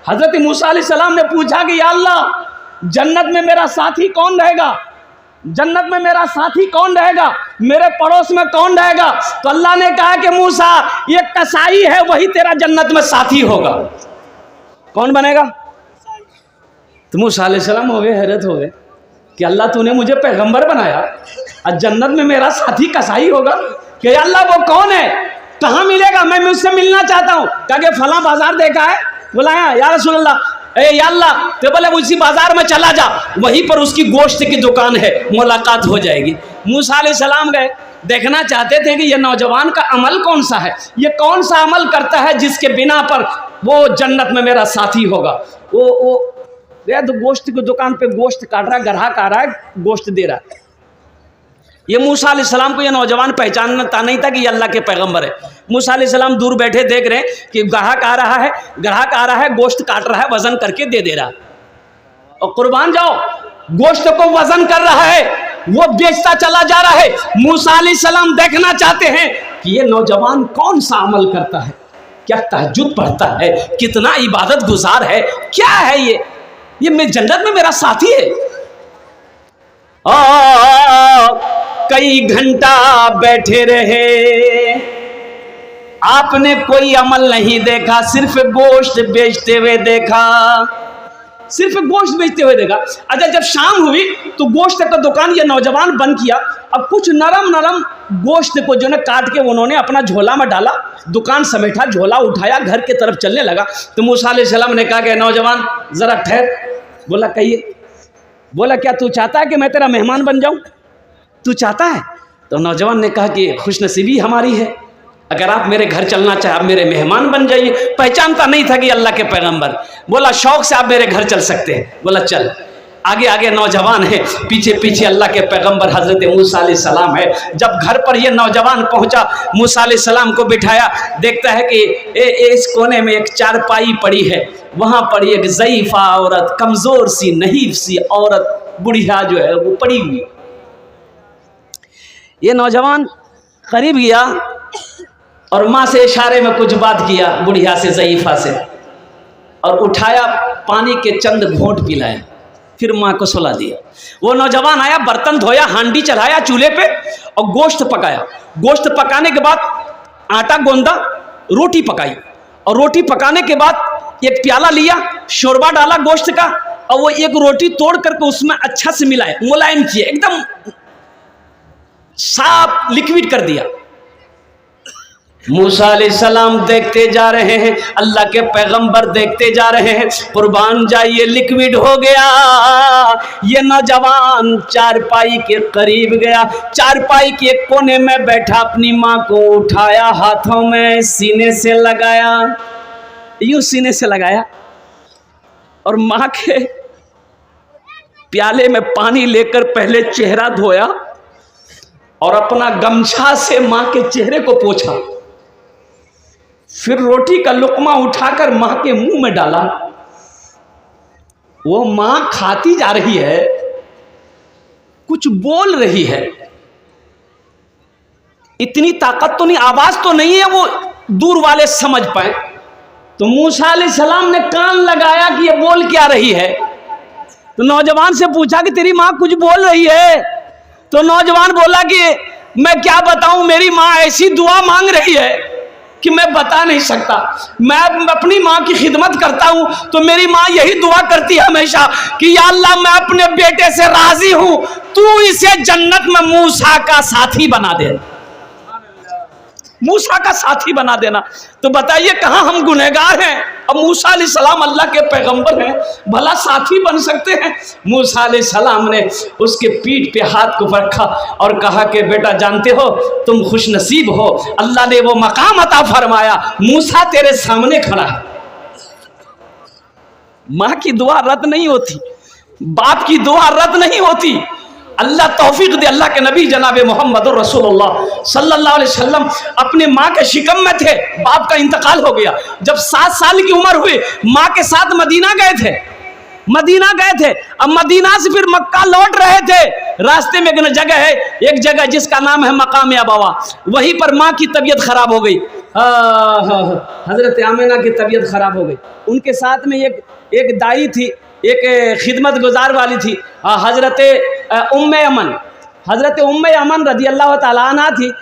हजरत मूसा अलैहिस्सलाम ने पूछा कि या अल्लाह जन्नत में मेरा साथी कौन रहेगा, जन्नत में मेरा साथी कौन रहेगा, मेरे पड़ोस में कौन रहेगा। तो अल्लाह ने कहा कि मूसा ये कसाई है, वही तेरा जन्नत में साथी होगा। कौन बनेगा? तो मूसा अलैहिस्सलाम हो गए, हैरत हो गए कि अल्लाह तूने मुझे पैगंबर बनाया और जन्नत में मेरा साथी कसाई होगा। कि अल्लाह वो कौन है, कहाँ मिलेगा, मैं उससे मिलना चाहता हूँ। कहा कि फला बाजार देखा है, बुलाया या रसूल अल्लाह, या अल्लाह, तो बोले उसी बाजार में चला जा, वहीं पर उसकी गोश्त की दुकान है, मुलाकात हो जाएगी। मूसा अलैहिस्सलाम गए, देखना चाहते थे कि ये नौजवान का अमल कौन सा है, ये कौन सा अमल करता है जिसके बिना पर वो जन्नत में मेरा साथी होगा। वो तो गोश्त की दुकान पे गोश्त काट रहा है, ग्राहक आ रहा है, गोश्त दे रहा है। ये मूसा अलैहिस्सलाम को ये नौजवान पहचानता नहीं था कि ये अल्लाह के पैगंबर है। मूसा अलैहिस्सलाम दूर बैठे देख रहे हैं कि ग्राहक आ रहा है, गोश्त काट रहा है, वजन करके दे रहा है, और कुर्बान जाओ गोश्त को वजन कर रहा है, वो बेचता चला जा रहा है। मूसा अलैहिस्सलाम देखना चाहते हैं कि ये नौजवान कौन सा अमल करता है, क्या तहज्जुद पढ़ता है, कितना इबादत गुजार है, क्या है ये मैं जन्नत में मेरा साथी है। कई घंटा बैठे रहे, आपने कोई अमल नहीं देखा, सिर्फ गोश्त बेचते हुए देखा, सिर्फ गोश्त बेचते हुए देखा। अच्छा, जब शाम हुई तो गोश्त का दुकान ये नौजवान बंद किया। अब कुछ नरम नरम गोश्त को जो है काट के उन्होंने अपना झोला में डाला, दुकान समेटा, झोला उठाया, घर के तरफ चलने लगा। तो मूसा अलैहिस्सलाम ने कहा कि नौजवान जरा ठहर। बोला कहिए। बोला क्या तू चाहता है कि मैं तेरा मेहमान बन जाऊं, तू चाहता है? तो नौजवान ने कहा कि खुशनसीबी हमारी है, अगर आप मेरे घर चलना चाहे, आप मेरे मेहमान बन जाइए। पहचानता नहीं था कि अल्लाह के पैगंबर। बोला शौक से आप मेरे घर चल सकते हैं। बोला चल। आगे आगे नौजवान है, पीछे पीछे अल्लाह के पैगंबर हजरत मूसा अलैहिस्सलाम है। जब घर पर यह नौजवान पहुंचा, मूसा अलैहिस्सलाम को बिठाया, देखता है कि इस कोने में एक चारपाई पड़ी है, वहां पर एक ज़ईफ़ा औरत, कमजोर सी नहीफ सी औरत, बुढ़िया जो है वो पड़ी हुई। ये नौजवान करीब गया और माँ से इशारे में कुछ बात किया, बुढ़िया से, ज़ईफ़ा से, और उठाया, पानी के चंद घोंट पिलाए, फिर माँ को सुला दिया। वो नौजवान आया, बर्तन धोया, हांडी चढ़ाया चूल्हे पे और गोश्त पकाया। गोश्त पकाने के बाद आटा गोंदा, रोटी पकाई, और रोटी पकाने के बाद एक प्याला लिया, शोरबा डाला गोश्त का, और वो एक रोटी तोड़ करके उसमें अच्छा से मिलाया, मुलायम किया, एकदम साफ लिक्विड कर दिया। मूसा अलैहिस्सलाम देखते जा रहे हैं, अल्लाह के पैगंबर देखते जा रहे हैं। कुर्बान जाइए, लिक्विड हो गया। ये नौजवान चारपाई के करीब गया, चारपाई के कोने में बैठा, अपनी माँ को उठाया, हाथों में सीने से लगाया, यूं सीने से लगाया, और माँ के प्याले में पानी लेकर पहले चेहरा धोया और अपना गमछा से माँ के चेहरे को पोंछा, फिर रोटी का लुकमा उठाकर माँ के मुंह में डाला। वो माँ खाती जा रही है, कुछ बोल रही है, इतनी ताकत तो नहीं, आवाज तो नहीं है वो दूर वाले समझ पाए। तो मूसा अलैहिस्सलाम ने कान लगाया कि ये बोल क्या रही है। तो नौजवान से पूछा कि तेरी माँ कुछ बोल रही है। तो नौजवान बोला कि मैं क्या बताऊं, मेरी माँ ऐसी दुआ मांग रही है कि मैं बता नहीं सकता। मैं अपनी माँ की खिदमत करता हूँ तो मेरी माँ यही दुआ करती है हमेशा कि या अल्लाह मैं अपने बेटे से राजी हूँ, तू इसे जन्नत में मूसा का साथी बना दे, मूसा का साथी बना देना। तो बताइए कहाँ हम गुनहगार हैं, अब मूसा अलैहिस्सलाम अल्लाह के पैगंबर हैं, भला साथी बन सकते हैं। मूसा अलैहिस्सलाम ने उसके पीठ पे हाथ को रखा और कहा कि बेटा जानते हो तुम खुश नसीब हो, अल्लाह ने वो मकाम अता फरमाया, मूसा तेरे सामने खड़ा है। माँ की दुआ रद्द नहीं होती, बाप की दुआ रद्द नहीं होती। अल्लाह तौफीक दे। अल्लाह के नबी जनाब मोहम्मद रसूलुल्लाह सल्लल्लाहु अलैहि वसल्लम अपने माँ के शिकम में थे, बाप का इंतकाल हो गया। जब 7 साल की उम्र हुई, माँ के साथ मदीना गए थे, अब मदीना से फिर मक्का लौट रहे थे। रास्ते में एक जगह है, एक जगह जिसका नाम है मकाम अबवा, वहीं पर माँ की तबीयत खराब हो गई। हज़रत आमिना की तबीयत ख़राब हो गई। उनके साथ में एक दाई थी, एक खिदमत गुजार वाली थी, हज़रत उम्मे अमन रज़ी अल्लाह ताला अन्हा थी।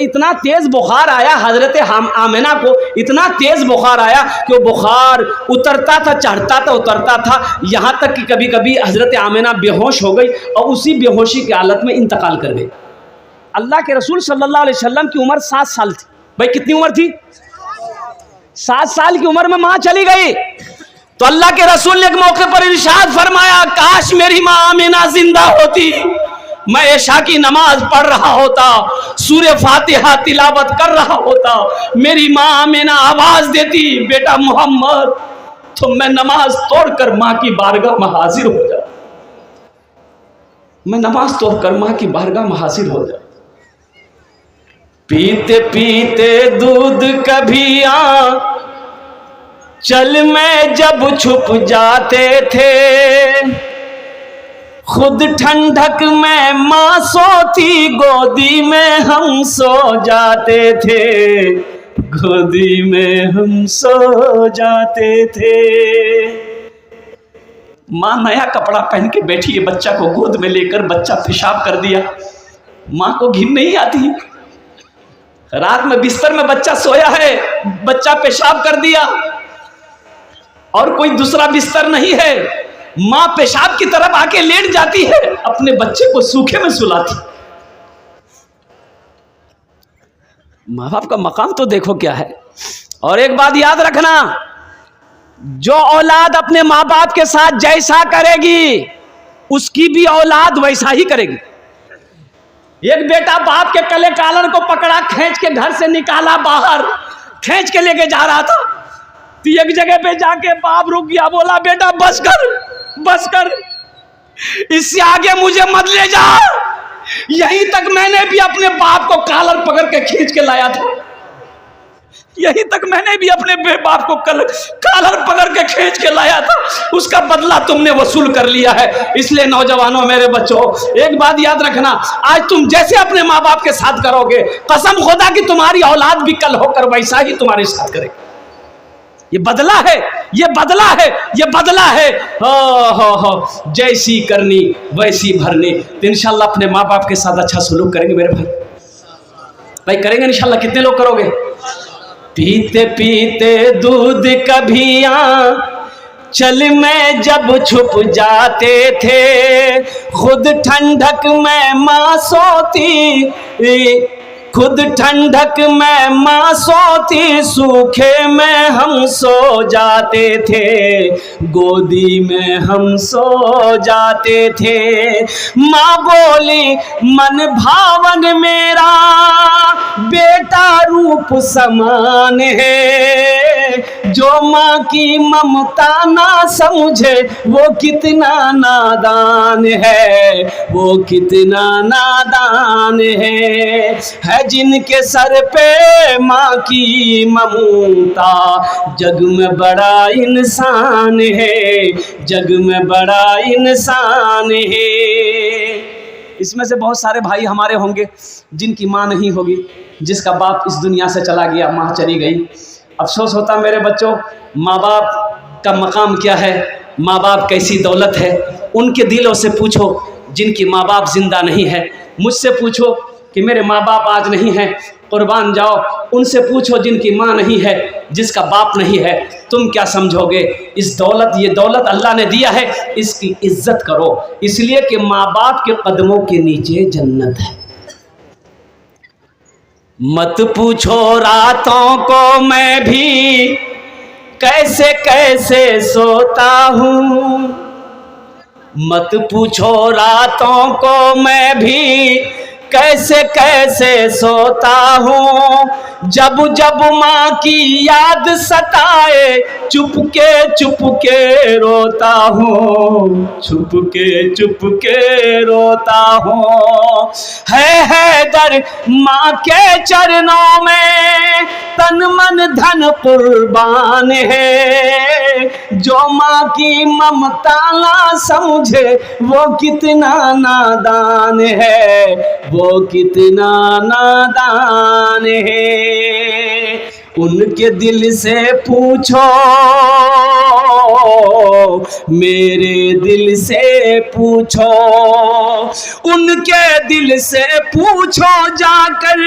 इतना तेज़ बुखार आया हज़रत आमिना को, इतना तेज़ बुखार आया कि वो बुखार उतरता था, चढ़ता था, उतरता था, यहाँ तक कि कभी कभी हज़रत आमिना बेहोश हो गई और उसी बेहोशी की हालत में इंतकाल कर गई। अल्लाह के रसूल सल्लल्लाहु अलैहि वसल्लम की उम्र 7 साल थी। भाई कितनी उम्र थी? 7 साल की उम्र में माँ चली गई। तो अल्लाह के रसूल ने एक मौके पर इरशाद फरमाया, काश मेरी माँ आमिना जिंदा होती, मैं ऐशा की नमाज पढ़ रहा होता, सूरे फातिहा तिलावत कर रहा होता, मेरी माँ आमिना आवाज देती, बेटा मोहम्मद, तो मैं नमाज तोड़कर माँ की बारगाह में हाजिर हो जा, मैं नमाज तोड़कर माँ की बारगाह में हाजिर हो जा। पीते पीते दूध कभी चल में जब छुप जाते थे, खुद ठंडक में माँ सोती, गोदी में हम सो जाते थे, गोदी में हम सो जाते थे। माँ नया कपड़ा पहन के बैठी है, बच्चा को गोद में लेकर, बच्चा पेशाब कर दिया, माँ को घिन नहीं आती। रात में बिस्तर में बच्चा सोया है, बच्चा पेशाब कर दिया और कोई दूसरा बिस्तर नहीं है, माँ पेशाब की तरफ आके लेट जाती है, अपने बच्चे को सूखे में सुलाती। माँ बाप का मकाम तो देखो क्या है। और एक बात याद रखना, जो औलाद अपने माँ बाप के साथ जैसा करेगी उसकी भी औलाद वैसा ही करेगी। एक बेटा बाप के कले कालन को पकड़ा, खींच के घर से निकाला बाहर, खींच के लेके जा रहा था, तो एक जगह पे जाके बाप रुक गया, बोला बेटा बस कर, इससे आगे मुझे मत ले जा। यहीं तक मैंने भी अपने बाप को कालर पकड़ के खींच के लाया था, यहीं तक मैंने भी अपने बाप को कालर पकड़ के खींच के लाया था, उसका बदला तुमने वसूल कर लिया है। इसलिए नौजवानों, मेरे बच्चों, एक बात याद रखना, आज तुम जैसे अपने माँ बाप के साथ करोगे, कसम खुदा कि तुम्हारी औलाद भी कल होकर वैसा ही तुम्हारे साथ करेगी। ये बदला है, ये बदला है, ये बदला है। हो जैसी करनी वैसी भरनी। तो इंशाल्लाह अपने माँ बाप के साथ अच्छा सलूक करेंगे मेरे भाई करेंगे इंशाल्लाह। कितने लोग करोगे? पीते पीते दूध कभी चल में जब छुप जाते थे, खुद ठंडक में माँ सोती, खुद ठंडक में माँ सोती, सूखे में हम सो जाते थे, गोदी में हम सो जाते थे। माँ बोली मन भावन मेरा बेटा रूप समान है, जो माँ की ममता ना समझे वो कितना नादान है, वो कितना नादान है जिनके सर पे माँ की ममता, जग में बड़ा इंसान है, जग में बड़ा इंसान है। इसमें से बहुत सारे भाई हमारे होंगे जिनकी माँ नहीं होगी, जिसका बाप इस दुनिया से चला गया, माँ चली गई। अफसोस होता मेरे बच्चों, माँ बाप का मकाम क्या है, माँ बाप कैसी दौलत है। उनके दिलों से पूछो जिनकी माँ बाप जिंदा नहीं है, मुझसे पूछो कि मेरे माँ बाप आज नहीं हैं, कुर्बान जाओ। उनसे पूछो जिनकी माँ नहीं है, जिसका बाप नहीं है, तुम क्या समझोगे। इस दौलत, ये दौलत अल्लाह ने दिया है, इसकी इज्जत करो, इसलिए कि माँ बाप के कदमों के नीचे जन्नत है। मत पूछो रातों को मैं भी कैसे कैसे सोता हूँ, मत पूछो रातों को मैं भी कैसे कैसे सोता हूँ, जब जब माँ की याद सताए चुपके रोता हूँ, चुपके रोता हूँ। है दर माँ के चरणों में तन मन धन कुर्बान है, जो माँ की ममता ना समझे वो कितना नादान है, वो कितना नादान है। उनके दिल से पूछो, मेरे दिल से पूछो, उनके दिल से पूछो जाकर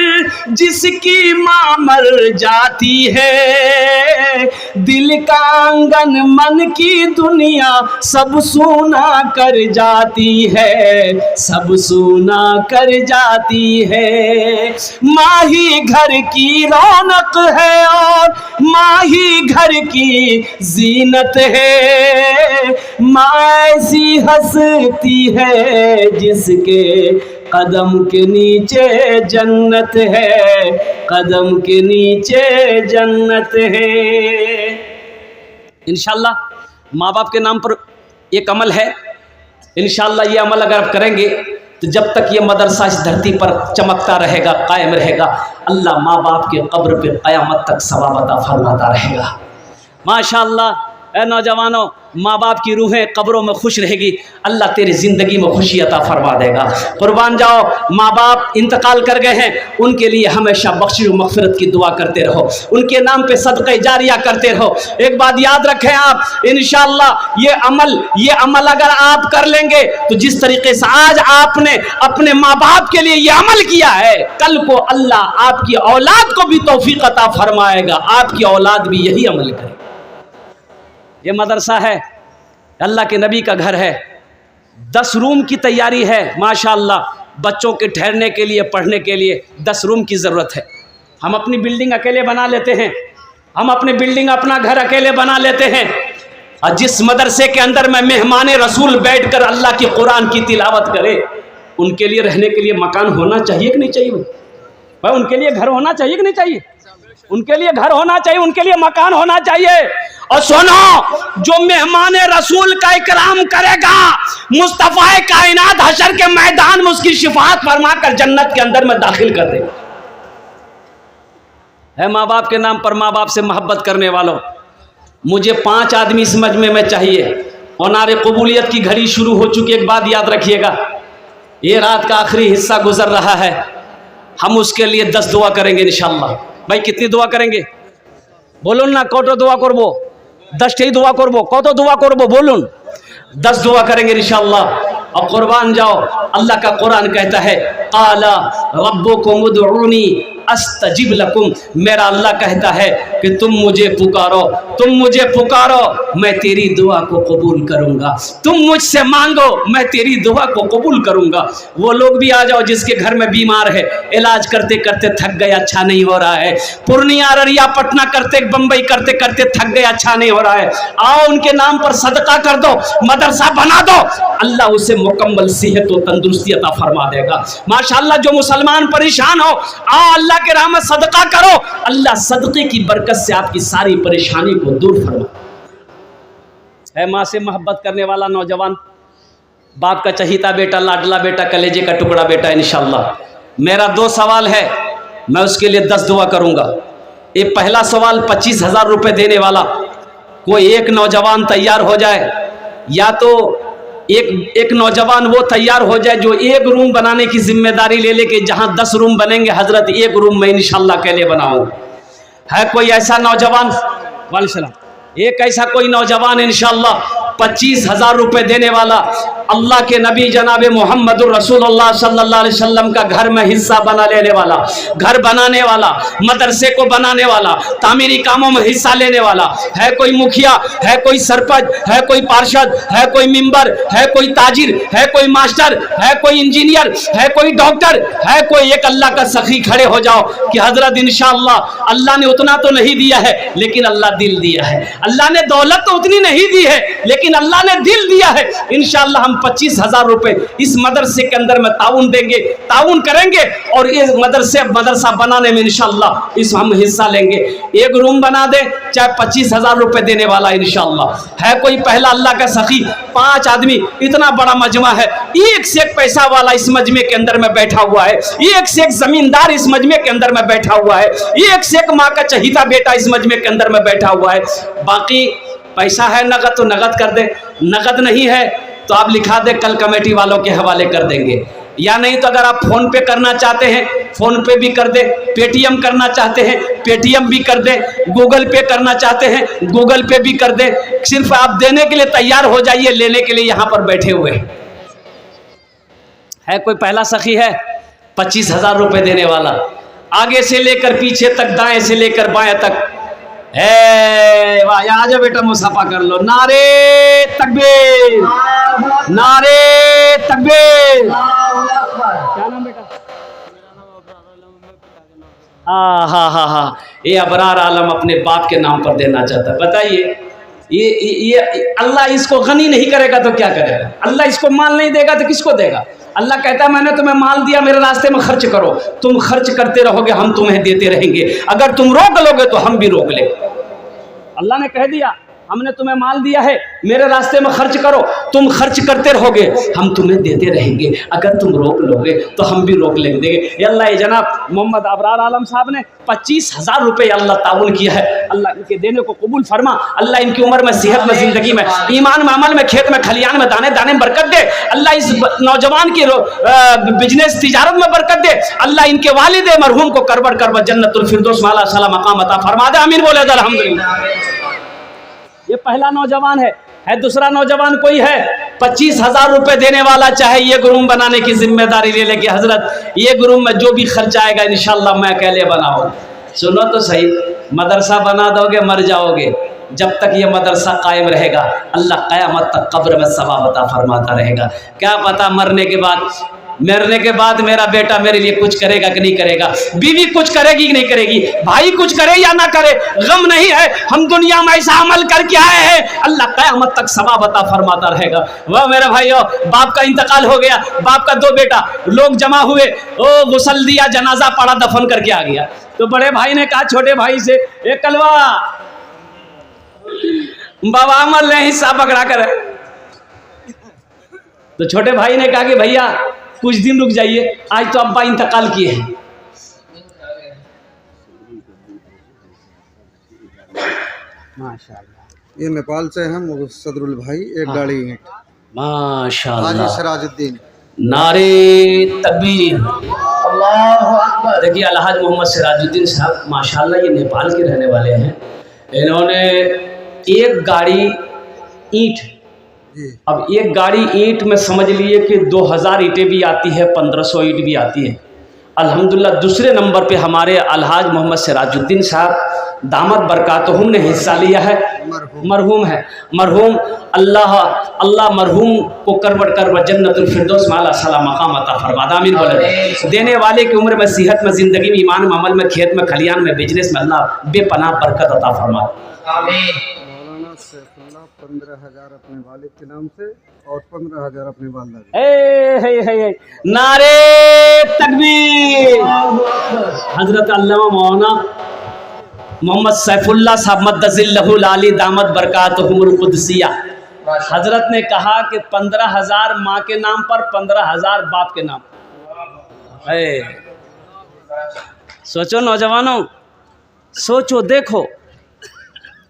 जिसकी माँ मर जाती है। दिल का आंगन मन की दुनिया सब सूना कर जाती है, सब सूना कर जाती है। माँ ही घर की रौनक है और माँ ही घर की जीनत है। माँ ऐसी हंसती है जिसके कदम के नीचे जन्नत है, कदम के नीचे जन्नत है। इंशाअल्लाह माँ बाप के नाम पर एक अमल है, इंशाअल्लाह ये अमल अगर आप करेंगे तो जब तक ये मदरसा इस धरती पर चमकता रहेगा, कायम रहेगा, अल्लाह माँ बाप के कब्र पे क़यामत तक सवाब अता फरमाता रहेगा। माशाअल्लाह ए नौजवानों, माँ बाप की रूहें कब्रों में खुश रहेगी, अल्लाह तेरी ज़िंदगी में खुशी अता फरमा देगा। कुर्बान जाओ, माँ बाप इंतकाल कर गए हैं, उनके लिए हमेशा बख्शिश मग़फ़िरत की दुआ करते रहो, उनके नाम पे सदक़ा जारिया करते रहो। एक बात याद रखें आप, इंशाअल्लाह ये अमल अगर आप कर लेंगे तो जिस तरीके से आज आपने अपने माँ बाप के लिए ये अमल किया है, कल को अल्लाह आपकी औलाद को भी तौफ़ीक़ अता फरमाएगा, आपकी औलाद भी यही अमल करे। ये मदरसा है, अल्लाह के नबी का घर है, 10 रूम की तैयारी है माशाअल्लाह। बच्चों के ठहरने के लिए, पढ़ने के लिए 10 रूम की ज़रूरत है। हम अपनी बिल्डिंग अकेले बना लेते हैं, हम अपनी बिल्डिंग, अपना घर अकेले बना लेते हैं, और जिस मदरसे के अंदर में मेहमान रसूल बैठकर अल्लाह की कुरान की तिलावत करे, उनके लिए रहने के लिए मकान होना चाहिए कि नहीं चाहिए भाई? उनके लिए घर होना चाहिए कि नहीं चाहिए? उनके लिए घर होना चाहिए, उनके लिए मकान होना चाहिए। और सुनो, जो मेहमान रसूल का इकराम करेगा, मुस्तफ़ा कायनात हशर के मैदान में उसकी शिफाअत फरमाकर जन्नत के अंदर में दाखिल कर देगा। है माँ बाप के नाम पर माँ बाप से मोहब्बत करने वालों, मुझे 5 आदमी इस मजमे में चाहिए। और नारे कबूलियत की घड़ी शुरू हो चुकी। एक बात याद रखिएगा, ये रात का आखिरी हिस्सा गुजर रहा है, हम उसके लिए 10 दुआ करेंगे इंशाअल्लाह। भाई कितनी दुआ करेंगे बोलून ना? कतो दुआ करबो? 10टी दुआ करबो? कतो दुआ करबो बोलून? 10 दुआ करेंगे इंशाअल्लाह। और कुर्बान जाओ, अल्लाह का कुरान कहता है, क़ाला रब्बुकुम उदऊनी अस्तजिब लकुम। मेरा अल्लाह कहता है कि तुम मुझे पुकारो, तुम मुझे पुकारो, मैं तेरी दुआ को कबूल करूंगा। तुम मुझसे मांगो, मैं तेरी दुआ को कबूल करूंगा। वो लोग भी आ जाओ जिसके घर में बीमार है, इलाज करते करते थक गए, अच्छा नहीं हो रहा है, पूर्णिया, अररिया, पटना करते, बम्बई करते करते थक गए, अच्छा नहीं हो रहा है, आओ उनके नाम पर सदका कर दो, मदरसा बना दो, अल्लाह उसे मुकम्मल सेहत और तंदुरुस्ती अता फरमा देगा। माशाअल्लाह, जो मुसलमान परेशान हो, आओ अल्लाह के राह में सदका करो, अल्लाह सदके की बरकत से आपकी सारी परेशानी को दूर फरमा। है माँ से मोहब्बत करने वाला नौजवान, बाप का चहीता बेटा, लाडला बेटा, कलेजे का टुकड़ा बेटा, इंशाअल्लाह मेरा 2 सवाल है, मैं उसके लिए 10 दुआ करूंगा। ये पहला सवाल 25,000 रुपये देने वाला कोई एक नौजवान तैयार हो जाए, या तो एक नौजवान वो तैयार हो जाए जो 1 रूम बनाने की जिम्मेदारी ले ले कि जहाँ 10 रूम बनेंगे हजरत 1 रूम में इंशाअल्लाह के लिए बनाऊंगा। है कोई ऐसा नौजवान? वालेकुम सलाम। एक ऐसा कोई नौजवान इंशाअल्लाह 25,000 रुपये देने वाला, अल्लाह के नबी जनाब मोहम्मद रसूलुल्लाह सल्लल्लाहु अलैहि वसल्लम का घर में हिस्सा बना लेने वाला, घर बनाने वाला, मदरसे को बनाने वाला, तामीरी कामों में हिस्सा लेने वाला। है कोई मुखिया, है कोई सरपंच, है कोई पार्षद, है कोई मिंबर, है कोई ताजिर, है कोई मास्टर, है कोई इंजीनियर, है कोई डॉक्टर, है कोई एक अल्लाह का सखी, खड़े हो जाओ कि हजरत इंशाअल्लाह अल्लाह ने उतना तो नहीं दिया है लेकिन अल्लाह दिल दिया है, अल्लाह ने दौलत तो उतनी नहीं दी है लेकिन अल्लाह ने दिल दिया है। इंशाअल्लाह हम 25,000 रुपए इस मदरसे के अंदर में ताउन देंगे, ताउन करेंगे और ये मदरसा बनाने में इंशाअल्लाह इस हम हिस्सा लेंगे। 1 रूम बना दे, चाहे 25,000 रुपए देने वाला इंशाअल्लाह। है कोई पहला अल्लाह का सखी, 5 आदमी, इतना बड़ा मजमा है, एक से एक पैसा वाला इस मजमे के अंदर में बैठा हुआ है, एक से एक जमींदार इस मजमे के अंदर में बैठा हुआ है, एक से एक माँ का चहीता बेटा इस मजमे के अंदर में बैठा हुआ है। बाकी पैसा है नगद तो नगद कर दे, नगद नहीं है तो आप लिखा दे, कल कमेटी वालों के हवाले कर देंगे। या नहीं तो अगर आप फ़ोन पे करना चाहते हैं फ़ोन पे भी कर दे, पेटीएम करना चाहते हैं पेटीएम भी कर दे, गूगल पे करना चाहते हैं गूगल पे भी कर दे। सिर्फ आप देने के लिए तैयार हो जाइए, लेने के लिए यहाँ पर बैठे हुए है। कोई पहला सखी है 25,000 रुपये देने वाला, आगे से लेकर पीछे तक, दाएं से लेकर बाएं तक। वाह, आ जाओ बेटा, मुसाफा कर लो। नारे तकबीर, नारे तकबीर। क्या नाम बेटा? हाँ, ये अबरार आलम अपने बाप के नाम पर देना चाहता है। बताइए, ये अल्लाह इसको गनी नहीं करेगा तो क्या करेगा? अल्लाह इसको माल नहीं देगा तो किसको देगा? अल्लाह कहता है मैंने तुम्हें माल दिया, मेरे रास्ते में खर्च करो। तुम खर्च करते रहोगे, हम तुम्हें देते रहेंगे। अगर तुम रोक लोगे तो हम भी रोक लेंगे। अल्लाह ने कह दिया हमने तुम्हें माल दिया है, मेरे रास्ते में खर्च करो। तुम खर्च करते रहोगे, हम तुम्हें देते रहेंगे। अगर तुम रोक लोगे तो हम भी रोक लेंगे। अल्लाह जनाब मोहम्मद अबरार आलम साहब ने 25,000 रुपये अल्लाह ताउन किया है। अल्लाह इनके देने को कबूल फरमा। अल्लाह इनकी उम्र में, सेहत में, ज़िंदगी में, ईमान में, अमल में, खेत में, खलियान में, दाने दाने में बरकत दे। अल्लाह इस नौजवान की बिजनेस तिजारत में बरकत दे। अल्लाह इनके वालिद मरहूम को करबर करबर जन्नतुल फिरदौस माला सला मकाम अता फरमा दे। आमीन बोले अल्हम्दुलिल्लाह। ये पहला नौजवान है। दूसरा नौजवान कोई है 25,000 रुपये देने वाला, चाहे ये रूम बनाने की जिम्मेदारी ले लेके हजरत ये रूम में जो भी खर्च आएगा इंशाल्लाह मैं अकेले बनाऊँ। सुनो तो सही, मदरसा बना दोगे मर जाओगे, जब तक ये मदरसा कायम रहेगा अल्लाह क़यामत तक कब्र में सवाब अता फरमाता रहेगा। क्या पता मरने के बाद मेरा बेटा मेरे लिए कुछ करेगा कि नहीं करेगा, बीवी कुछ करेगी कि नहीं करेगी, भाई कुछ करे या ना करे, गम नहीं है। हम दुनिया में ऐसा अमल करके आए हैं, अल्लाह क़यामत तक सवाब अता फरमाता रहेगा। वह मेरे भाइयों, बाप का इंतकाल हो गया, बाप का 2 बेटा, लोग जमा हुए, ओ गुसल दिया, जनाजा पड़ा, दफन करके आ गया। तो बड़े भाई ने कहा छोटे भाई से, ए कलवा बाबा अमल ने हिस्सा पकड़ा कर। तो छोटे भाई ने कहा कि भैया कुछ दिन रुक जाइए, आज तो अब्बा इंतकाल किए हैं। माशाल्लाह। ये नेपाल से हम सदरुल भाई, एक गाड़ी ईंट। माशाल्लाह। हाजी सिराजुद्दीन। नारे तकबीर। अल्लाहु अकबर। देखिए अलहाज मोहम्मद सिराजुद्दीन साहब माशाल्लाह ये नेपाल के रहने वाले हैं। इन्होंने एक गाड़ी ईंट, अब एक गाड़ी ईंट में समझ लिए कि 2000 ईंटें भी आती है, 1500 ईंट भी आती है। अल्हम्दुलिल्लाह दूसरे नंबर पे हमारे अलहाज मोहम्मद सिराजुद्दीन साहब दामद बरकातहुम ने हिस्सा लिया है। मरहूम है, मरहूम अल्लाह मरहूम को करवट करवट जन्नतुल फिरदौस माला सला मकाम अता फरमा दे। आमीन बोले। देने वाले की उम्र में, सेहत में, ज़िंदगी में, ईमान में, अमल में, खेत में, खलियान में, बिजनेस में अल्लाह बेपनाह बरकत अता फरमा। आमीन। 15,000 अपने वालिद के नाम से और 15,000 अपने वालिदा के। नारे तकबीर। हजरत अल्लामा मौलाना मोहम्मद सैफुल्लाह साहब मद्दज़िल्लहुल आली दामद बरकातहुमुल कुदसिया, हजरत ने कहा कि 15,000 माँ के नाम पर, 15,000 बाप के नाम। सोचो नौजवानों, सोचो, देखो,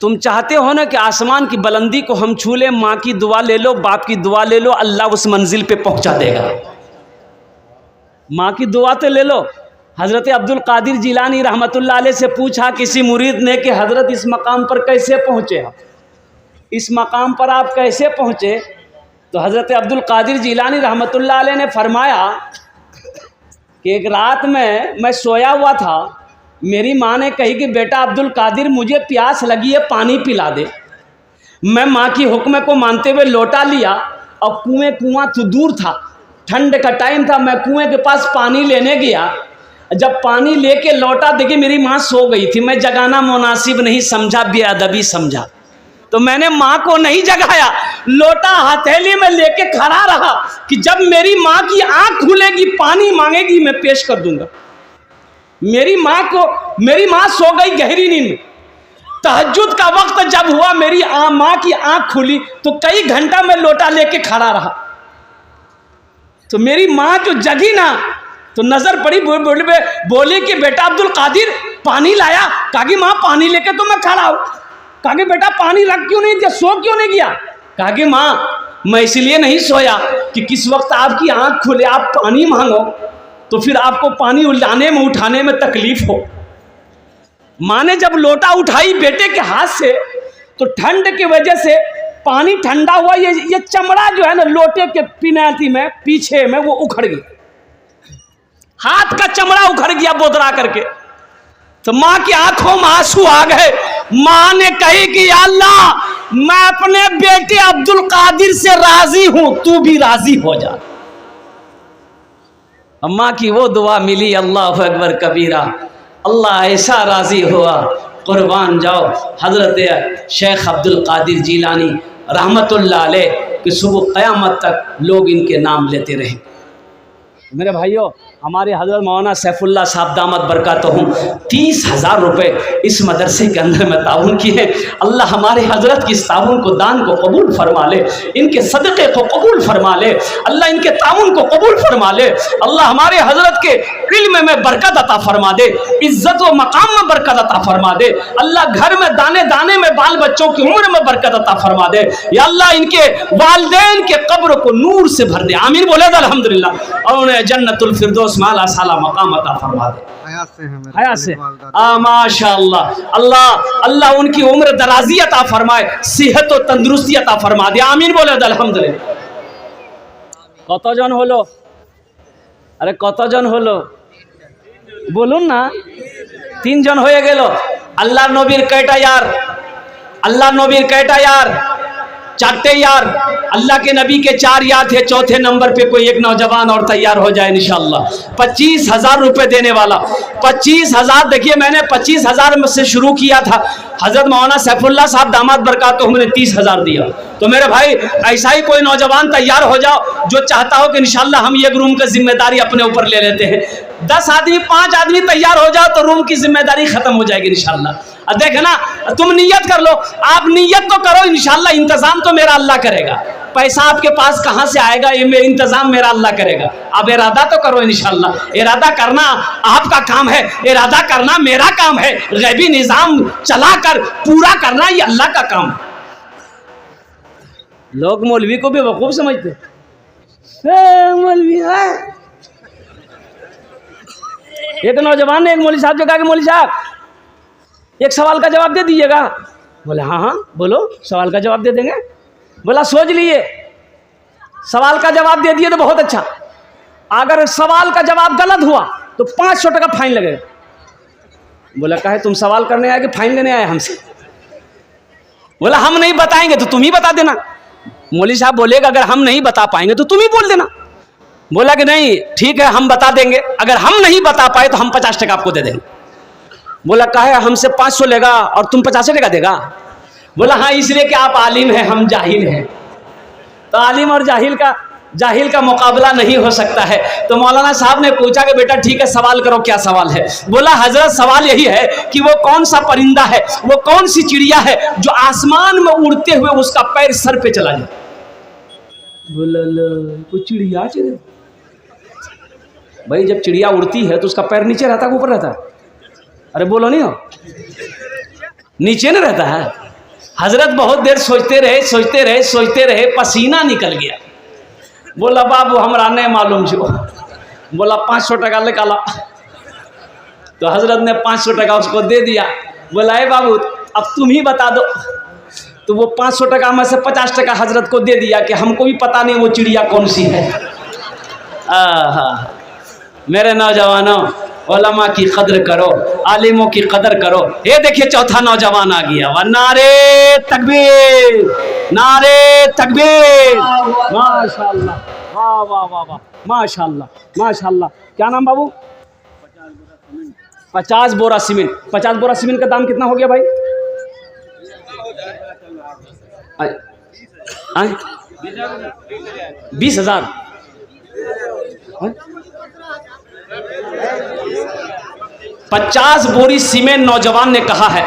तुम चाहते हो ना कि आसमान की बुलंदी को हम छू लें, माँ की दुआ ले लो, बाप की दुआ ले लो, अल्लाह उस मंजिल पे पहुंचा देगा। माँ की दुआ तो ले लो। हज़रत अब्दुल कादिर जिलानी रहमतुल्लाह अलैह से पूछा किसी मुरीद ने कि हज़रत इस मकाम पर कैसे पहुँचे, इस मकाम पर आप कैसे पहुँचे? तो हज़रत अब्दुल कादिर जिलानी रहमतुल्लाह अलैह ने फरमाया कि एक रात में मैं सोया हुआ था, मेरी माँ ने कही कि बेटा अब्दुल कादिर मुझे प्यास लगी है, पानी पिला दे। मैं माँ की हुक्म को मानते हुए लोटा लिया और कुआं तो दूर था, ठंड का टाइम था, मैं कुएं के पास पानी लेने गया। जब पानी लेके लौटा देखी मेरी माँ सो गई थी। मैं जगाना मुनासिब नहीं समझा, बेअदबी समझा, तो मैंने माँ को नहीं जगाया, लोटा हथेली में लेके खड़ा रहा कि जब मेरी माँ की आँख खुलेगी, पानी मांगेगी, मैं पेश कर दूंगा। मेरी माँ सो गई गहरी नींद में। तहज्जुद का वक्त जब हुआ, मेरी माँ की आंख खुली तो कई घंटा में लोटा लेके खड़ा रहा। तो मेरी माँ जो जगी ना, तो नजर पड़ी, बोले कि बेटा अब्दुल कादिर पानी लाया। कहा कि माँ पानी लेके तो मैं खड़ा हूँ। कहा कि बेटा पानी रख क्यों नहीं दिया, सो क्यों नहीं गया? कहा कि माँ मैं इसलिए नहीं सोया कि किस वक्त आपकी आंख खुले आप पानी मांगो तो फिर आपको पानी लाने में उठाने में तकलीफ हो। माँ ने जब लोटा उठाई बेटे के हाथ से तो ठंड की वजह से पानी ठंडा हुआ, ये चमड़ा जो है ना लोटे के पिनाती में पीछे में वो उखड़ गया, हाथ का चमड़ा उखड़ गया बोदरा करके। तो माँ की आंखों में आंसू आ गए। माँ ने कही कि अल्लाह मैं अपने बेटे अब्दुल कादिर से राजी हूं, तू भी राजी हो जा। अम्मा की वो दुआ मिली, अल्लाह अकबर कबीरा, अल्लाह ऐसा राजी हुआ कुर्बान जाओ हजरत शेख अब्दुल कादिर जीलानी रहमतुल्लाह अलैह कि सुबह क़यामत तक लोग इनके नाम लेते रहे। मेरे भाइयों, हमारे हज़रत मौलाना सैफुल्लाह साहब दामद बरकातहूं 30,000 रुपये इस मदरसे के अंदर में ताउन किए। अल्लाह हमारे हज़रत की इस ताउन को दान को कबूल फरमा ले, इनके सदक़े को कबूल फरमा ले, अल्लाह इनके ताउन को कबूल फरमा ले। अल्लाह हमारे हज़रत के इल्म में बरकत अता फरमा दे, इज़्ज़त व मकाम में बरकत अता फरमा दे। अल्लाह घर में दाने दाने में बाल बच्चों की उम्र में बरकत अता फरमा दे। या अल्लाह इनके वालिदैन के कब्र को नूर से भर दे, आमीन बोले अल्हम्दुलिल्लाह। और उन्हें जन्नतुल फिरदौस माला साला मकाम अता फरमा दे। हयात से माशाअल्लाह, अल्लाह अल्लाह उनकी उम्र दराजी अता फरमाए, सेहत और तंदुरुस्ती अता फरमा दे, आमीन बोले अल्हम्दुलिल्लाह। কতজন হলো? আরে কতজন হলো বলুন না? 3 জন হয়ে গেল। আল্লাহর নবীর কয়টা यार? अल्लाह नबीर कैटा यार? 4 यार। अल्लाह के नबी के 4 यार थे, चौथे नंबर पे कोई एक नौजवान और तैयार हो जाए इंशाअल्लाह। 25,000 रुपये देने वाला। 25,000, देखिए मैंने 25,000 से शुरू किया था, हजरत मौलाना सैफुल्लाह साहब दामाद बरकातहूं मैंने 30,000 दिया। तो मेरे भाई ऐसा ही कोई नौजवान तैयार हो जाओ जो चाहता हो कि इंशाअल्लाह हम एक रूम की जिम्मेदारी अपने ऊपर ले लेते हैं। 10 आदमी 5 आदमी तैयार हो जाओ तो रूम की जिम्मेदारी खत्म हो जाएगी इंशाअल्लाह। देखना, तुम नियत कर लो, आप नियत तो करो इंशाअल्लाह, इंतजाम तो मेरा अल्लाह करेगा। पैसा आपके पास कहाँ से आएगा ये मेरा इंतजाम मेरा अल्लाह करेगा। आप इरादा तो करो इंशाअल्लाह। इरादा करना आपका काम है, इरादा करना मेरा काम है, गैबी निज़ाम चलाकर पूरा करना ये अल्लाह का काम है। लोग मौलवी को भी बेवकूफ समझते, मौलवी है। एक नौजवान ने एक मौलवी साहब से कहा कि मौलवी साहब एक सवाल का जवाब दे दीजिएगा। बोले हाँ हाँ बोलो, सवाल का जवाब दे देंगे। बोला सोच लिए, सवाल का जवाब दे दिए तो बहुत अच्छा, अगर सवाल का जवाब गलत हुआ तो 500 टका फाइन लगेगा। बोला काहे, तुम सवाल करने आए कि फाइन लेने आए हमसे? बोला हम नहीं बताएंगे तो तुम ही बता देना। मौलवी साहब बोलेगा अगर हम नहीं बता पाएंगे तो तुम ही बोल देना। बोला कि नहीं ठीक है हम बता देंगे, अगर हम नहीं बता पाए तो हम 50 टका आपको दे देंगे। बोला काहे, हमसे 500 लेगा और तुम 50 टका देगा? बोला हाँ इसलिए कि आप आलिम हैं हम जाहिल हैं, तो आलिम और जाहिल का मुकाबला नहीं हो सकता है। तो मौलाना साहब ने पूछा कि बेटा ठीक है सवाल करो, क्या सवाल है? बोला हजरत सवाल यही है कि वो कौन सा परिंदा है, वो कौन सी चिड़िया है जो आसमान में उड़ते हुए उसका पैर सर पे चला जाए? बोला वो चिड़िया भाई, जब चिड़िया उड़ती है तो उसका पैर नीचे रहता है ऊपर रहता है? अरे बोलो नहीं हो, नीचे नहीं रहता है। हजरत बहुत देर सोचते रहे, पसीना निकल गया। बोला बाबू हमरा नहीं मालूम छो। बोला 500 टका निकाला। तो हजरत ने 500 टका उसको दे दिया। बोला ए बाबू अब तुम ही बता दो। तो वो 500 टका में से 50 टका हजरत को दे दिया कि हमको भी पता नहीं वो चिड़िया कौन सी है। मेरे नौजवानों, उलमा की कदर करो, आलिमों की कदर करो। ये देखिए चौथा नौजवान आ गया। वह नारे तकबीर, नारे तकबीर। माशाअल्लाह, वाह वाह वाह वाह, माशाअल्लाह माशाअल्लाह। क्या नाम बाबू? 50 बोरा सीमेंट। 50 बोरा सीमेंट का दाम कितना हो गया भाई? 20,000। 50 बोरी सीमेंट नौजवान ने कहा है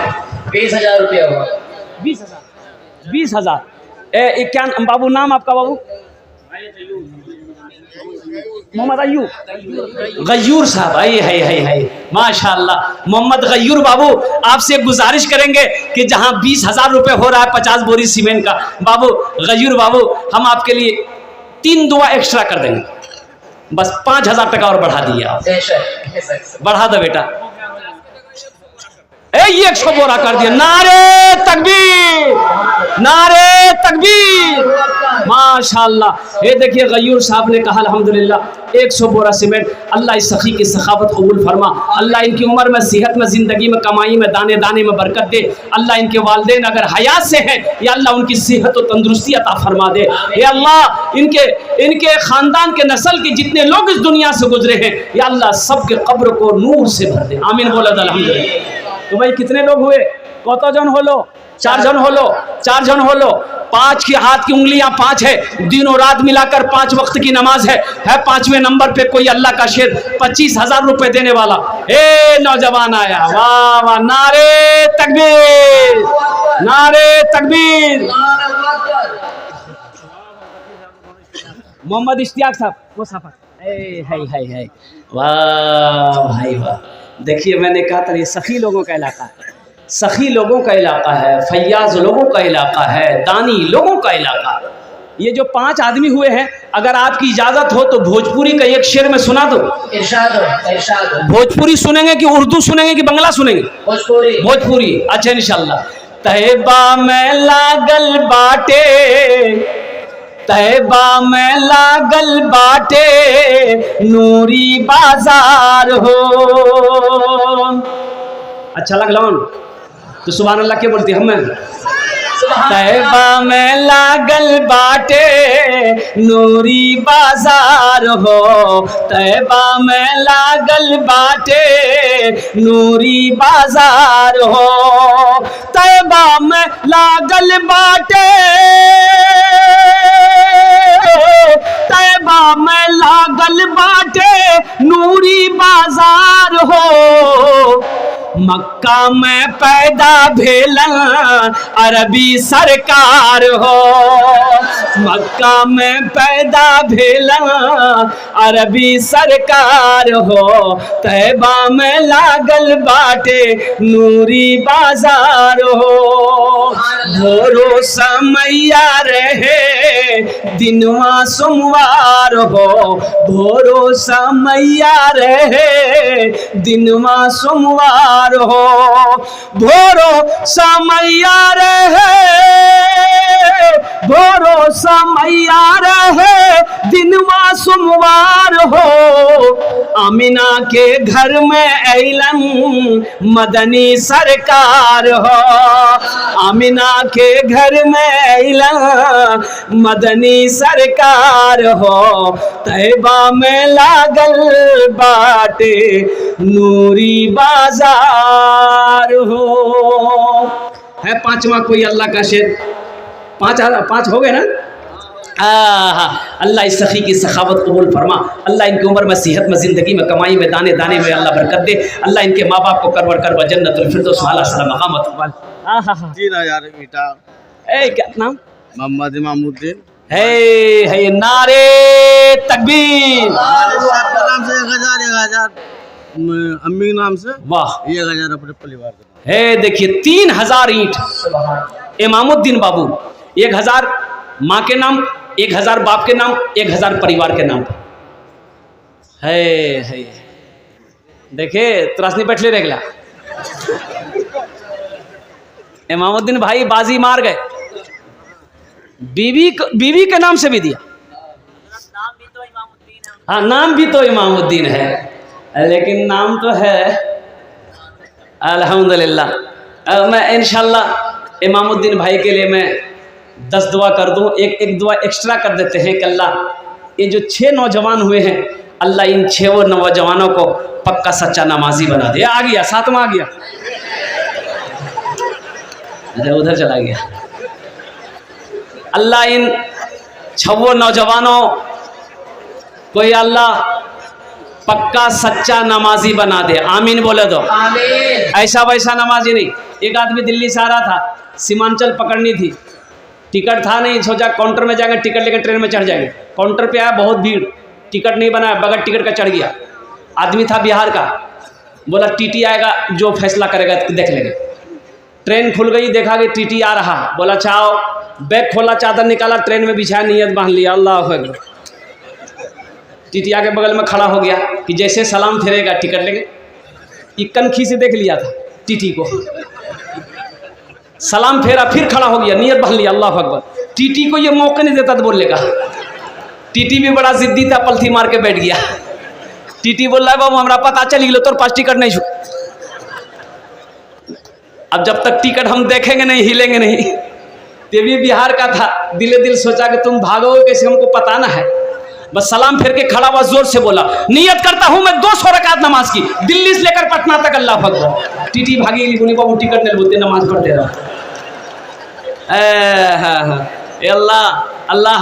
20,000 रुपया हुआ। 20,000। क्या बाबू नाम आपका बाबू? मोहम्मद अय्यूब गयूर साहब, है माशाल्लाह। मोहम्मद गयूर बाबू, आपसे गुजारिश करेंगे कि जहां 20,000 रुपये हो रहा है 50 बोरी सीमेंट का, बाबू गयूर बाबू, हम आपके लिए 3 दुआ एक्स्ट्रा कर देंगे, बस 5,000 टका और बढ़ा दिए आप, बढ़ा दो बेटा। ये 100 बोरा कर दिया। नारे तकबीर, नारे तकबीर, माशाल्लाह। ये देखिए गयूर साहब ने कहा अल्हम्दुलिल्लाह 100 बोरा सीमेंट। अल्लाह इस सखी की सखावत कबूल फरमा, अल्लाह इनकी उम्र में, सेहत में, ज़िंदगी में, कमाई में, दाने दाने में बरकत दे। अल्लाह इनके वालिदैन अगर हयात से हैं, या अल्लाह उनकी सेहत और तंदुरुस्ती अता फरमा दे। या अल्लाह इनके ख़ानदान के नस्ल के जितने लोग इस दुनिया से गुजरे हैं, या अल्लाह सबके कब्र को नूर से भर दे। आमीन बोला अल्हम्दुलिल्लाह। तो भाई कितने लोग हुए? कत जन होलो? 4 जन होलो, 4 जन होलो। 5 की हाथ की उंगलियां 5 है, दिन और रात मिलाकर 5 वक्त की नमाज है। 5वें नंबर पे कोई अल्लाह का शेर 25,000 रुपए देने वाला नौजवान आया। वाह वाह, नारे तकबीर, नारे तकबीर। मोहम्मद इश्तियाक साहब, वो साहब है। वाह भाई वाह। देखिए मैंने कहा था ये सखी लोगों का इलाका है, सखी लोगों का इलाका है, फैयाज लोगों का इलाका है, दानी लोगों का इलाका। ये जो 5 आदमी हुए हैं, अगर आपकी इजाज़त हो तो भोजपुरी का एक शेर में सुना दो। इरशाद हो, इरशाद हो। भोजपुरी सुनेंगे कि उर्दू सुनेंगे कि बंगला सुनेंगे? भोजपुरी। भोजपुरी, अच्छा इंशाल्लाह। तैबा में लागल बाटे, तैबा में लागल बाटे नूरी बाजार हो। अच्छा लगला तो सुभान अल्लाह क्या बोलती हमें? तैबा में लागल बाटे नूरी बाजार हो, तैबा में लागल बाटे नूरी बाजार हो, तैबा में लागल बाटे, तैबा में लागल बाटे नूरी बाजार हो, मक्का में पैदा भेलन अरबी सरकार हो, मक्का में पैदा भेलन अरबी सरकार हो, तैबा में लागल बाटे नूरी बाजार हो। भोरो समैया रहे दिनवा सोमवार हो, भोरो समैया रहे दिनवा सोमवार हो, भोरो समैया रहे, भोरो समैया रहे दिनवा सोमवार हो, आमिना के घर में ऐलन मदनी सरकार हो, आमिना के घर में ऐलन मदनी सरकार हो, तैबा में लागल बाटे नूरी बाजार हो। है 5वां कोई अल्लाह का शेर? 5 हो गए ना? अल्लाह इस सखी की सखावत कबूल फरमा, अल्लाह इनकी उम्र में, सेहत में, ज़िंदगी में, कमाई में, दाने दाने में अल्लाह बरकत दे। अल्लाह इनके माँ बाप को करवर कर जन्नतुल फिरदौस वाला सारा मकाम अता। 3,000 ईटा। क्या नाम? मोहम्मद इमामुद्दीन। है नारे तकबीर। आपके नाम से 1,000 अम्मी के नाम से। वाह, 1,000 अपने परिवार का। है देखिए 3,000 ईंट इमामुद्दीन बाबू, 1,000 माँ के नाम, 1,000 बाप के नाम, 1,000 परिवार के नाम है। देखे त्रासनी बैठ ले रेगला इमामुद्दीन भाई बाजी मार गए। बीवी के नाम से भी दिया। हाँ, नाम भी तो इमामुद्दीन है, लेकिन नाम तो है अल्हम्दुलिल्लाह। मैं इंशाल्लाह इमामुद्दीन भाई के लिए मैं 10 दुआ कर दूं। एक दुआ एक्स्ट्रा कर देते हैं कि अल्लाह ये जो 6 नौजवान हुए हैं, अल्लाह इन 6 नौजवानों को पक्का सच्चा नमाजी बना दे। आ गया 7वां आ गया, अच्छा उधर चला गया। अल्लाह इन 6 नौजवानों को अल्लाह पक्का सच्चा नमाजी बना दे। आमीन बोले दो। आमीन। ऐसा वैसा नमाजी नहीं। एक आदमी दिल्ली से आ रहा था, सीमांचल पकड़नी थी, टिकट था नहीं, सोचा काउंटर में जाएंगे, टिकट लेकर ट्रेन में चढ़ जाएंगे। काउंटर पे आया, बहुत भीड़, टिकट नहीं बनाया, बगैर टिकट का चढ़ गया। आदमी था बिहार का, बोला टीटी आएगा जो फैसला करेगा देख लेंगे। ट्रेन खुल गई, देखा कि टीटी आ रहा, बोला चाओ, बैग खोला, चादर निकाला, ट्रेन में बिछाया, नियत बांध लिया, अल्लाह अकबर। टीटी आके बगल में खड़ा हो गया कि जैसे सलाम फेरेगा टिकट लेंगे। इक्कन खी से देख लिया था टीटी को, सलाम फेरा, फिर खड़ा हो गया, नियत बांध लिया, अल्लाह अकबर। टीटी को ये मौका नहीं देता था बोलने का। टीटी भी बड़ा जिद्दी था, पलथी मार के बैठ गया। टीटी बोल रहा है बाबू हमारा पता चल गया, तोर पास टिकट नहीं छू। अब जब तक टिकट हम देखेंगे नहीं, हिलेंगे नहीं। ये भी बिहार का था, दिले दिल सोचा कि तुम भागोगे कैसे, हमको पता ना है। बस सलाम फिर के खड़ा हुआ, जोर से बोला नियत करता हूं मैं 200 रकात नमाज की, दिल्ली से लेकर पटना तक, अल्लाह अकबर। टीटी भागी, बोली बाबू टिकट नहीं बोलते, नमाज पढ़ते रहो। अल्लाह अल्लाह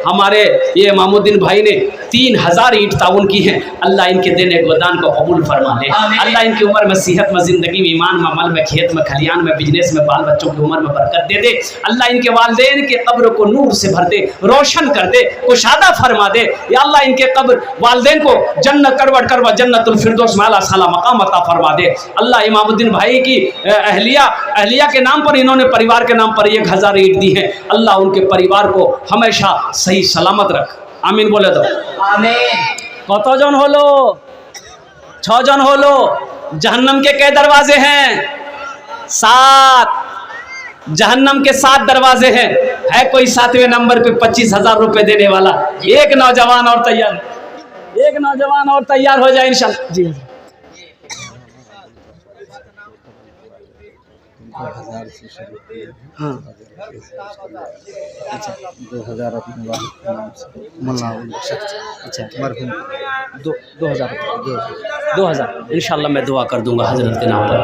हमारे ये इमामुद्दीन भाई ने 3000 ईंट ताउन की हैं। अल्लाह इनके देने गोदान को कबूल फरमा ले। अल्लाह इनकी उम्र में, सेहत में, ज़िंदगी में, ईमान में, अमल में, खेत में, खलियान में, बिजनेस में, बाल बच्चों की उम्र में बरकत दे दे। अल्लाह इनके वालिदैन के कब्र को नूर से भर दे, रोशन कर दे, कुशादा फरमा दे। या अल्लाह इनके कब्र वालिदैन को जन्नत करवट करवा, जन्नतुल फिरदौस में आला साला मकाम अता फरमा दे। अल्लाह इमामुद्दीन भाई की अहलिया के नाम पर, इन्होंने परिवार के नाम पर 1000 ईंट दी है। अल्लाह उनके परिवार को हमेशा सही सलामत रख, आमीन बोले दो। कतजन होलो? 6 जन होलो। जहन्नम के कई दरवाजे हैं? 7। जहन्नम के 7 दरवाजे हैं। है कोई 7वें नंबर पे 25,000 रुपए देने वाला? एक नौजवान और तैयार हो जाए इंशाल्लाह। जी हाँ, अच्छा 2000 अपने वाले नाम से मल्ला अच्छा 2000 इंशाल्लाह मैं दुआ कर दूंगा हजरत के नाम पर।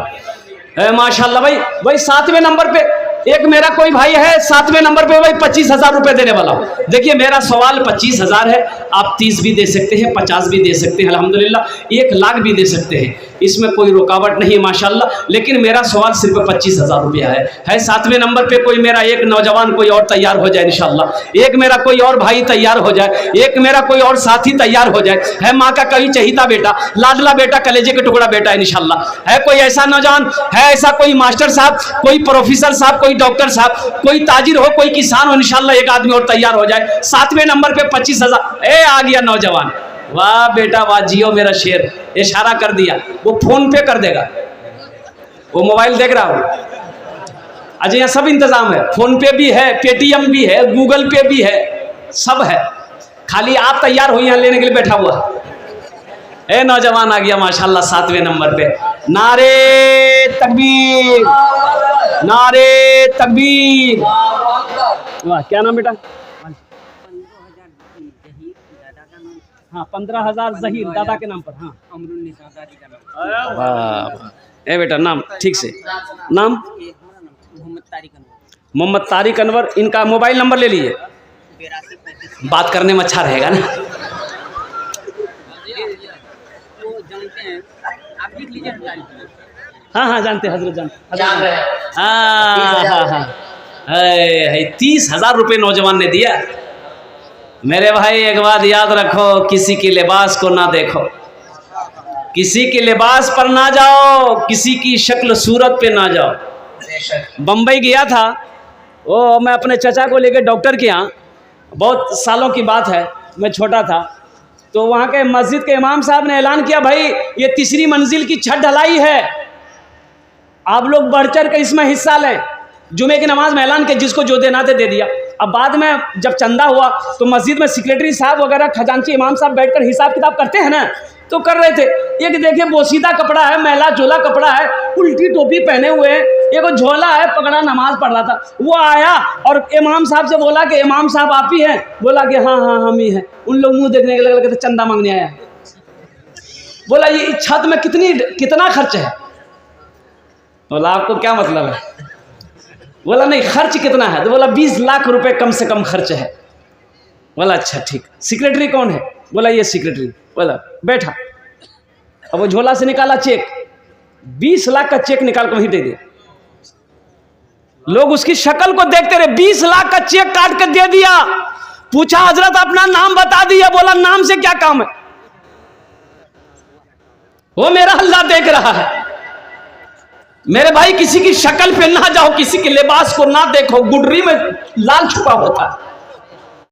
माशाल्लाह भाई 7वें नंबर पे एक मेरा कोई भाई है, 7वें नंबर पे भाई 25,000 रुपए देने वाला। देखिए मेरा सवाल 25,000 है, आप 30 भी दे सकते हैं, 50 भी दे सकते हैं, अल्हम्दुलिल्लाह 1 लाख भी दे सकते हैं, इसमें कोई रुकावट नहीं माशाल्लाह। लेकिन मेरा सवाल सिर्फ 25,000 रुपया है। 7वें नंबर पे कोई मेरा एक नौजवान कोई और तैयार हो जाए इंशाल्लाह, एक मेरा कोई और भाई तैयार हो जाए, एक मेरा कोई और साथी तैयार हो जाए। है माँ का कभी चहीता बेटा, लाडला बेटा, कलेजे के टुकड़ा बेटा इंशाल्लाह। है कोई ऐसा नौजवान, है ऐसा कोई मास्टर साहब, कोई प्रोफेसर साहब, कोई डॉक्टर साहब, कोई ताजिर हो, कोई किसान हो, इंशाल्लाह एक आदमी और तैयार हो जाए। 7वें नंबर पे 25,000। आ गया नौजवान, वाह बेटा वाह, जियो मेरा शेर, इशारा कर दिया, वो फोन पे कर देगा, वो मोबाइल देख रहा हो। अच्छा यहाँ सब इंतजाम है, फोन पे भी है, पेटीएम भी है, गूगल पे भी है, सब है, खाली आप तैयार हो यहाँ लेने के लिए बैठा हुआ। ए नौजवान आ गया माशाल्लाह 7वें नंबर पे। नारे तकबीर, नारे तकबीर। वाह, क्या नाम बेटा? हाँ 15,000 जहीर दादा के नाम पर। हाँ वाह, ए बेटा नाम ठीक से, नाम मोहम्मद तारिक अनवर। इनका मोबाइल नंबर ले लीजिए, बात करने में अच्छा रहेगा ना। हाँ जानते हजरत, जानते। हाँ 30,000 रुपये नौजवान ने दिया। मेरे भाई एक बात याद रखो, किसी के लिबास को ना देखो, किसी के लिबास पर ना जाओ, किसी की शक्ल सूरत पे ना जाओ। बम्बई गया था, वो मैं अपने चचा को लेकर डॉक्टर के यहाँ, बहुत सालों की बात है, मैं छोटा था, तो वहाँ के मस्जिद के इमाम साहब ने ऐलान किया, भाई ये 3री मंजिल की छत ढलाई है, आप लोग बढ़ चढ़ के इसमें हिस्सा लें। जुमे की नमाज में ऐलान किया, जिसको जो देना थे दे दिया। अब बाद में जब चंदा हुआ तो मस्जिद में सेक्रेटरी साहब वगैरह, खजांची इमाम साहब बैठकर हिसाब किताब करते हैं ना, तो कर रहे थे। एक देखिए बोसीदा कपड़ा है, मैला झोला कपड़ा है, उल्टी टोपी पहने हुए हैं, एक झोला है, पकड़ा नमाज पढ़ रहा था। वो आया और इमाम साहब से बोला कि इमाम साहब आप ही हैं? बोला कि हाँ हम ही हैं। उन लोग मुंह देखने के लगे, चंदा मांगने आया। बोला ये छत में कितना खर्च है? बोला आपको क्या मतलब है? बोला नहीं, खर्च कितना है? तो बोला 20 लाख रुपए कम से कम खर्च है। बोला अच्छा ठीक। सेक्रेटरी कौन है? बोला ये सेक्रेटरी। बोला बैठा। अब वो झोला से निकाला चेक, 20 लाख का चेक निकाल कर वहीं दे दिया। लोग उसकी शक्ल को देखते रहे, 20 लाख का चेक काट कर दे दिया। पूछा हजरत अपना नाम बता दिया, बोला नाम से क्या काम है? वो मेरा अल्लाह देख रहा है। मेरे भाई, किसी की शक्ल पे ना जाओ, किसी के लिबास को ना देखो, गुडरी में लाल छुपा होता है।